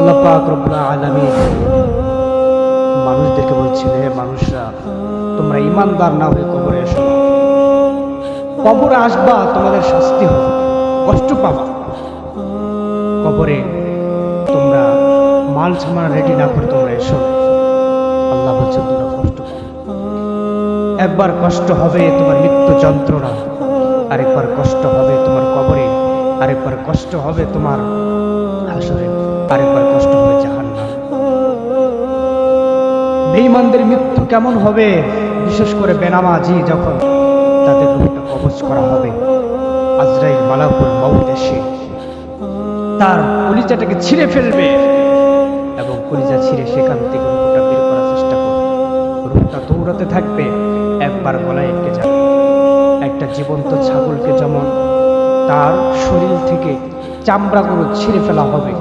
আল্লাহ পাক রব্বুল আলামিন মানুষদেরকে বলছেন, হে মানুষরা, তোমরা ইমানদার না হয়ে কবরে এসো না। কবরে আসবা, তোমাদের শাস্তি হবে, কষ্ট পাবা। কবরে তোমরা মাল সামান রেডি না করে তোমরা এসো। আল্লাহ বলছেন তোমরা কষ্ট পাবে। একবার কষ্ট হবে তোমার মৃত্যু যন্ত্রণা, আরেকবার কষ্ট হবে তোমার কবরে, আরেকবার কষ্ট হবে তোমার হাসরে, আরেকবার কষ্ট হবে জাহান্নাম। বেঈমানদের মৃত্যু কেমন হবে? বিশেষ করে বেনামাজি যখন তাদের রূহটা কবজ করা হবে, আজরাইল মালাকুল মউত এসে তার কলিজাটাকে ছিঁড়ে ফেলবে এবং কলিজা ছিঁড়ে সেখান থেকে রূহটা বের করার চেষ্টা করবে। রূহটা দৌড়াতে থাকবে, একবার গলায় এঁটকে যাবে। একটা জীবন্ত ছাগলকে যেমন তার শরীর থেকে চামড়াগুলো ছিঁড়ে ফেলা হবে,